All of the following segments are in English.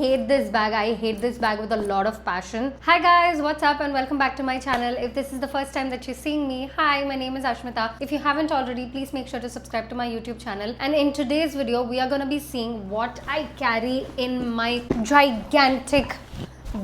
hate this bag. I hate this bag with a lot of passion. Hi guys, what's up and welcome back to my channel. If this is the first time that you're seeing me, hi, my name is Ashmita. If you haven't already, please make sure to subscribe to my YouTube channel. And in today's video, we are gonna be seeing what I carry in my gigantic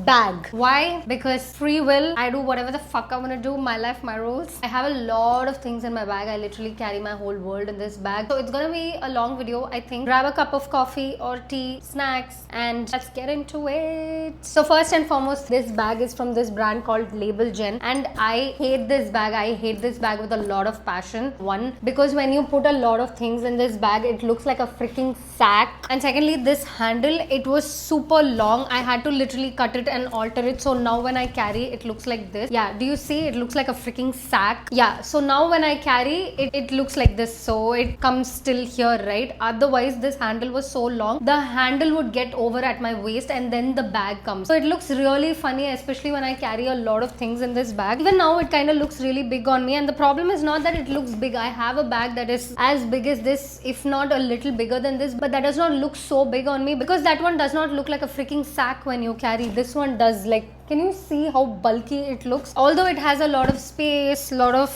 bag. Why? Because free will. I do whatever the fuck I want to do. My life, my rules. I have a lot of things in my bag. I literally carry my whole world in this bag. So it's gonna be a long video, I think. Grab a cup of coffee or tea, snacks, and let's get into it. So first and foremost, this bag is from this brand called Label Gen, and I hate this bag. I hate this bag with a lot of passion. One, because when you put a lot of things in this bag, it looks like a freaking sack. And secondly, this handle, it was super long. I had to literally cut it and alter it, so now when I carry, it looks like this. Yeah, do you see? It looks like a freaking sack. Yeah, so now when I carry it, it looks like this, so it comes still here, right? Otherwise, this handle was so long, the handle would get over at my waist and then the bag comes. So it looks really funny, especially when I carry a lot of things in this bag. Even now, it kind of looks really big on me, and the problem is not that it looks big. I have a bag that is as big as this, if not a little bigger than this, but that does not look so big on me because that one does not look like a freaking sack when you carry. This one does. Like, can you see how bulky it looks? Although it has a lot of space, lot of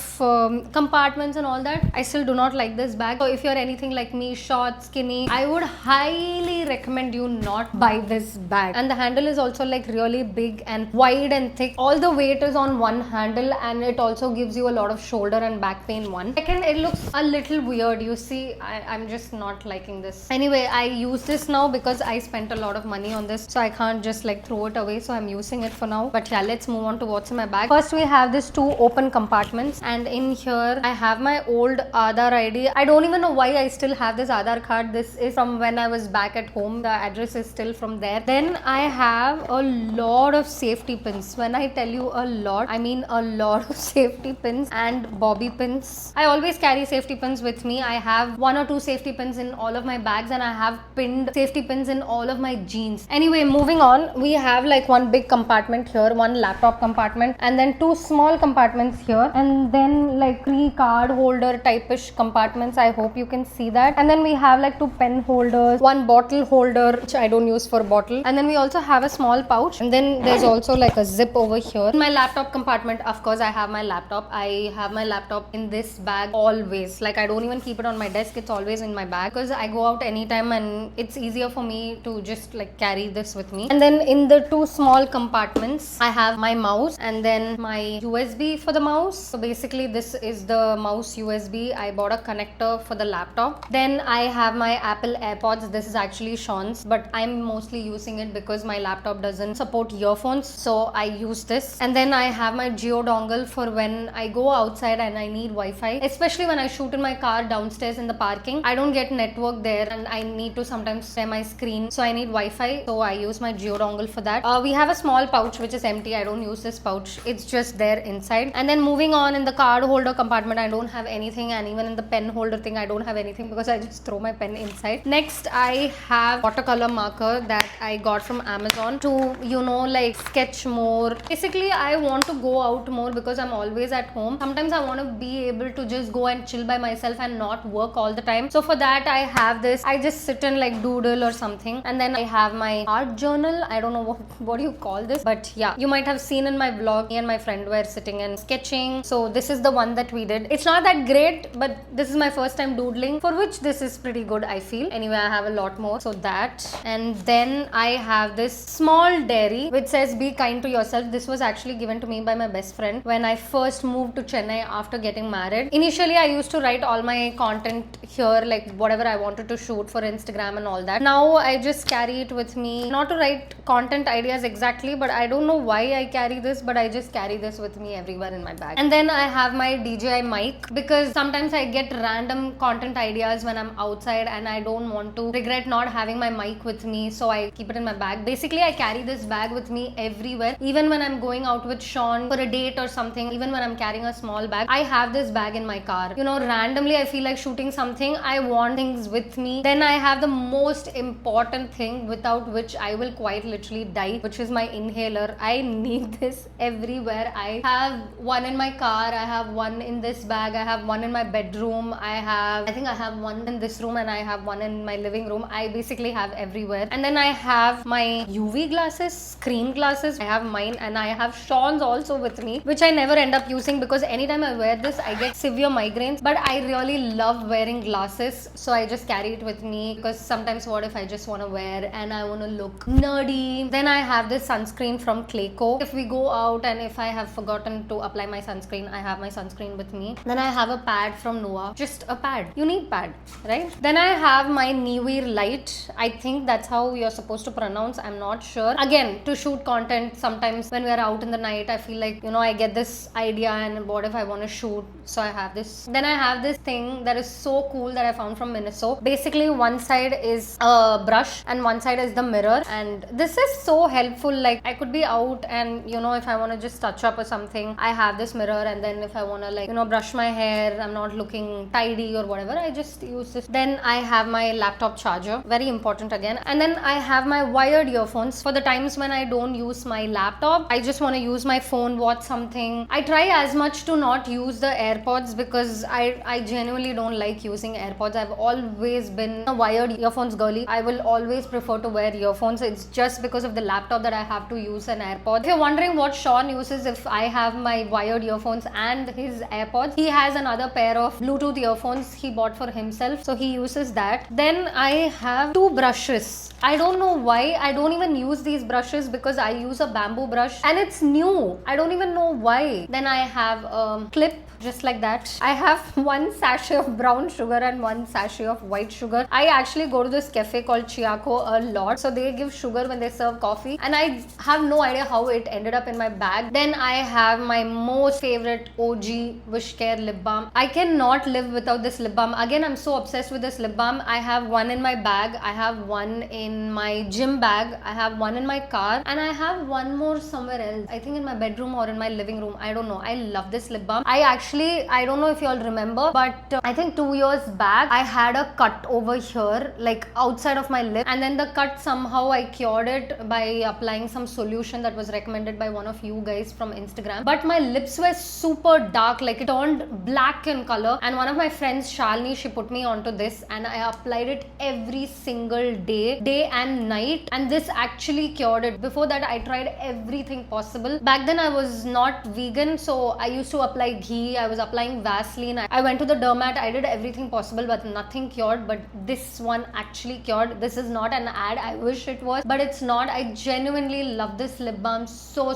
compartments and all that, I still do not like this bag. So if you're anything like me, short, skinny, I would highly recommend you not buy this bag. And the handle is also like really big and wide and thick. All the weight is on one handle, and it also gives you a lot of shoulder and back pain. One second, it looks a little weird. You see, I'm just not liking this. Anyway, I use this now because I spent a lot of money on this, so I can't just like throw it away, so I'm using it for now. But yeah, let's move on to what's in my bag. First, we have these two open compartments, and in here I have my old Aadhaar ID. I don't even know why I still have this Aadhaar card. This is from when I was back at home. The address is still from there. Then I have a lot of safety pins. When I tell you a lot, I mean a lot of safety pins and bobby pins. I always carry safety pins with me. I have one or two safety pins in all of my bags, and I have pinned safety pins in all of my jeans. Anyway, moving on, we have like one big compartment here, one laptop compartment, and then two small compartments here, and then like three card holder type-ish compartments. I hope you can see that. And then we have like two pen holders, one bottle holder, which I don't use for bottle, and then we also have a small pouch, and then there's also like a zip over here. In my laptop compartment, of course, I have my laptop. I have my laptop in this bag always. Like, I don't even keep it on my desk. It's always in my bag because I go out anytime, and it's easier for me to just like carry this with me. And then in the two small compartments, I have my mouse and then my USB for the mouse. So basically, this is the mouse USB. I bought a connector for the laptop. Then I have my Apple AirPods. This is actually Sean's, but I'm mostly using it because my laptop doesn't support earphones, so I use this. And then I have my Jio dongle for when I go outside and I need Wi-Fi, especially when I shoot in my car downstairs in the parking. I don't get network there, and I need to sometimes share my screen, so I need Wi-Fi, so I use my Jio dongle for that. We have a small pouch which is empty. I don't use this pouch. It's just there inside. And then moving on, in the card holder compartment, I don't have anything, and even in the pen holder thing, I don't have anything because I just throw my pen inside. Next, I have watercolor marker that I got from Amazon to, you know, like sketch more. Basically, I want to go out more because I'm always at home. Sometimes I want to be able to just go and chill by myself and not work all the time. So for that, I have this. I just sit and like doodle or something. And then I have my art journal. I don't know what do you call this, but yeah, you might have seen in my vlog, me and my friend were sitting and sketching. So this is the one that we did. It's not that great, but this is my first time doodling, for which this is pretty good, I feel. Anyway, I have a lot more, so that. And then I have this small diary which says be kind to yourself. This was actually given to me by my best friend when I first moved to Chennai after getting married. Initially, I used to write all my content here, like whatever I wanted to shoot for Instagram and all that. Now I just carry it with me, not to write content ideas exactly, but I don't know why I carry this, but I just carry this with me everywhere in my bag. And then I have my DJI mic because sometimes I get random content ideas when I'm outside and I don't want to regret not having my mic with me, so I keep it in my bag. Basically, I carry this bag with me everywhere. Even when I'm going out with Sean for a date or something, even when I'm carrying a small bag, I have this bag in my car. You know, randomly I feel like shooting something, I want things with me. Then I have the most important thing without which I will quite literally die, which is my inhaler. inhaler. I need this everywhere. I have one in my car, I have one in this bag, I have one in my bedroom, I think I have one in this room, and I have one in my living room. I basically have everywhere. And then I have my UV glasses, screen glasses. I have mine, and I have Sean's also with me, which I never end up using because anytime I wear this I get severe migraines. But I really love wearing glasses, so I just carry it with me because sometimes what if I just want to wear and I want to look nerdy. Then I have this sunscreen from Clayco. If we go out and if I have forgotten to apply my sunscreen, I have my sunscreen with me. Then I have a pad from Noah, just a pad. You need pad, right? Then I have my Neewer light. I think that's how you're supposed to pronounce, I'm not sure. Again, to shoot content, sometimes when we're out in the night, I feel like, I get this idea and what if I want to shoot, so I have this. Then I have this thing that is so cool that I found from Miniso. Basically, one side is a brush and one side is the mirror, and this is so helpful. Like, I could be out and if I want to just touch up or something, I have this mirror, and then if I want to brush my hair, I'm not looking tidy or whatever, I just use this. Then I have my laptop charger, very important again. And then I have my wired earphones for the times when I don't use my laptop, I just want to use my phone, watch something. I try as much to not use the AirPods because I genuinely don't like using AirPods. I've always been a wired earphones girly. I will always prefer to wear earphones. It's just because of the laptop that I have to use an AirPod. If you're wondering what Sean uses, if I have my wired earphones and his AirPods, he has another pair of Bluetooth earphones he bought for himself, so he uses that. Then I have two brushes. I don't know why. I don't even use these brushes because I use a bamboo brush and it's new. I don't even know why. Then I have a clip just like that. I have one sachet of brown sugar and one sachet of white sugar. I actually go to this cafe called Chiaco a lot. So they give sugar when they serve coffee, and I have no idea how it ended up in my bag. Then I have my most favorite OG Wishcare lip balm. I cannot live without this lip balm. Again, I'm so obsessed with this lip balm. I have one in my bag, I have one in my gym bag, I have one in my car, and I have one more somewhere else. I think in my bedroom or in my living room. I don't know. I love this lip balm. I don't know if you all remember, but I think 2 years back, I had a cut over here, like outside of my lip, and then the cut somehow I cured it by applying some solution that was recommended by one of you guys from Instagram. But my lips were super dark, like it turned black in color, and one of my friends, Shalini, she put me onto this and I applied it every single day and night, and this actually cured it. Before that, I tried everything possible. Back then I was not vegan, so I used to apply ghee, I was applying Vaseline, I went to the dermat, I did everything possible, but nothing cured. But this one actually cured. This is not an ad, I wish it was, but it's not. I genuinely love this lip balm so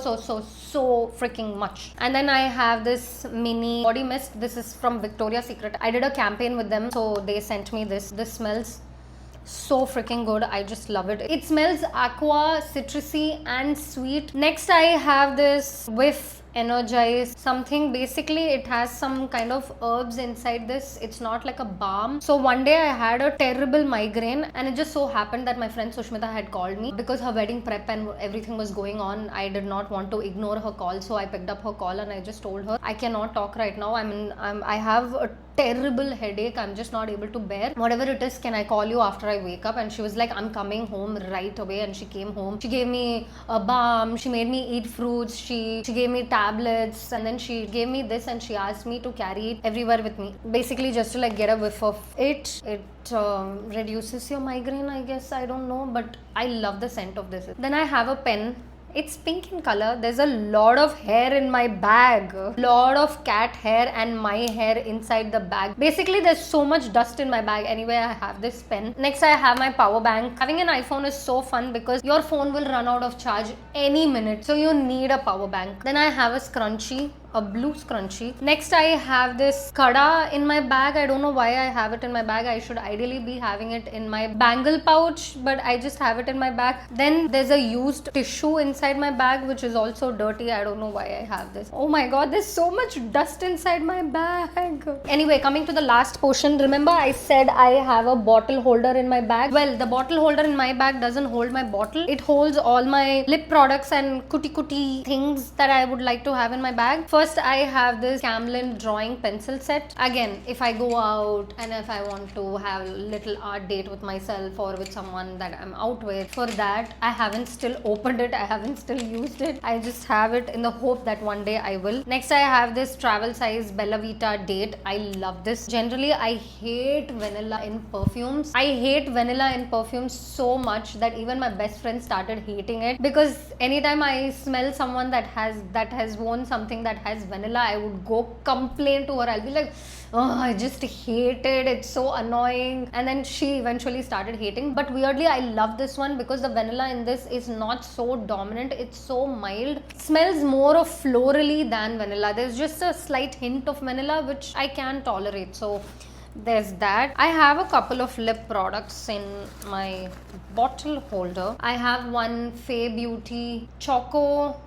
freaking much. And then I have this mini body mist. This is from Victoria's Secret. I did a campaign with them, so they sent me this. This smells so freaking good. I just love it. It smells aqua, citrusy and sweet. Next I have this Whiff Energize something. Basically it has some kind of herbs inside this. It's not like a balm. So one day I had a terrible migraine, and it just so happened that my friend Sushmita had called me because her wedding prep and everything was going on. I did not want to ignore her call, so I picked up her call and I just told her, I cannot talk right now. I have a terrible headache. I'm just not able to bear. Whatever it is, can I call you after I wake up? And she was like, I'm coming home right away. And she came home. She gave me a balm. She made me eat fruits. She gave me tablets, and then she gave me this and she asked me to carry it everywhere with me. Basically just to like get a whiff of it. It reduces your migraine, I guess. I don't know, but I love the scent of this. Then I have a pen. It's pink in color. There's a lot of hair in my bag. Lot of cat hair and my hair inside the bag. Basically, there's so much dust in my bag. Anyway, I have this pen. Next, I have my power bank. Having an iPhone is so fun because your phone will run out of charge any minute. So you need a power bank. Then I have a scrunchie. A blue scrunchie. Next, I have this kada in my bag. I don't know why I have it in my bag. I should ideally be having it in my bangle pouch, but I just have it in my bag. Then there's a used tissue inside my bag, which is also dirty. I don't know why I have this. Oh my god, there's so much dust inside my bag. Anyway, coming to the last portion. Remember I said I have a bottle holder in my bag? Well, the bottle holder in my bag doesn't hold my bottle. It holds all my lip products and cutie things that I would like to have in my bag. First, First, I have this Camlin drawing pencil set. Again, if I go out and if I want to have a little art date with myself or with someone that I'm out with, for that, I haven't still opened it, I haven't still used it. I just have it in the hope that one day I will. Next, I have this travel size Bella Vita date. I love this. Generally, I hate vanilla in perfumes. I hate vanilla in perfumes so much that even my best friend started hating it, because anytime I smell someone that has worn something that has vanilla, I would go complain to her. I'll be like, oh, I just hate it, it's so annoying. And then she eventually started hating. But weirdly, I love this one because the vanilla in this is not so dominant, it's so mild. It smells more of florally than vanilla. There's just a slight hint of vanilla which I can tolerate. So there's that. I have a couple of lip products in my bottle holder. I have one Fay Beauty Choco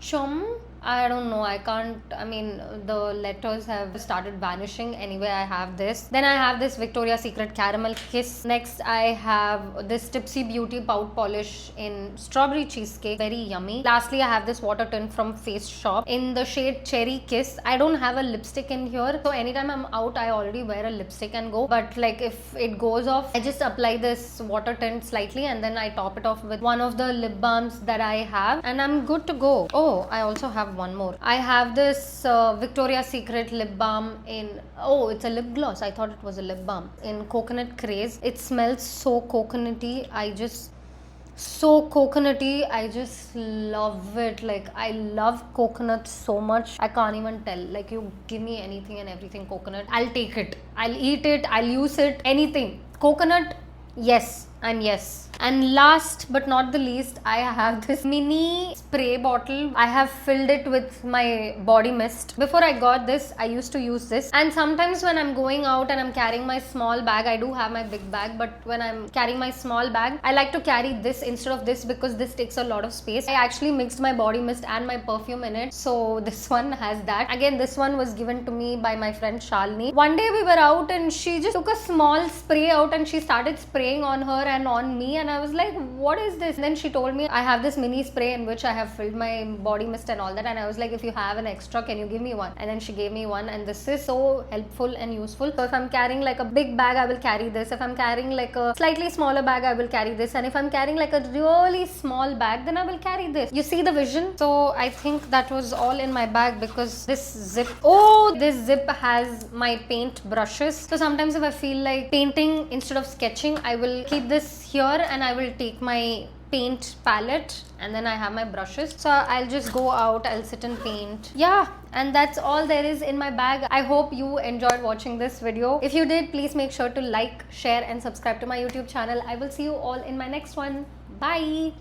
Chum. I don't know, I mean, the letters have started vanishing. Anyway, I have this. Then I have this Victoria's Secret Caramel Kiss. Next, I have this Tipsy Beauty Pout Polish in Strawberry Cheesecake. Very yummy. Lastly, I have this water tint from Face Shop in the shade Cherry Kiss. I don't have a lipstick in here, so anytime I'm out, I already wear a lipstick and go. But like if it goes off, I just apply this water tint slightly and then I top it off with one of the lip balms that I have and I'm good to go. Oh, I also have one more. I have this Victoria's Secret lip balm in, oh, it's a lip gloss. I thought it was a lip balm, in Coconut Craze. It smells so coconutty. I just love it. Like, I love coconut so much, I can't even tell. Like, you give me anything and everything coconut, I'll take it, I'll eat it, I'll use it, anything. Coconut, yes and yes. And last but not the least, I have this mini spray bottle. I have filled it with my body mist. Before I got this, I used to use this. And sometimes when I'm going out and I'm carrying my small bag, I do have my big bag, but when I'm carrying my small bag, I like to carry this instead of this because this takes a lot of space. I actually mixed my body mist and my perfume in it. So this one has that. Again, this one was given to me by my friend Shalini. One day we were out and she just took a small spray out and she started spraying on her and on me, and I was like, what is this? And then she told me I have this mini spray in which I have filled my body mist and all that, and I was like, if you have an extra, can you give me one? And then she gave me one, and this is so helpful and useful. So if I'm carrying like a big bag, I will carry this. If I'm carrying like a slightly smaller bag, I will carry this. And if I'm carrying like a really small bag, then I will carry this. You see the vision? So I think that was all in my bag because this zip has my paint brushes. So sometimes if I feel like painting instead of sketching, I will keep this here and I will take my paint palette and then I have my brushes. So I'll just go out, I'll sit and paint. Yeah, and that's all there is in my bag. I hope you enjoyed watching this video. If you did, please make sure to like, share and subscribe to my YouTube channel. I will see you all in my next one. Bye.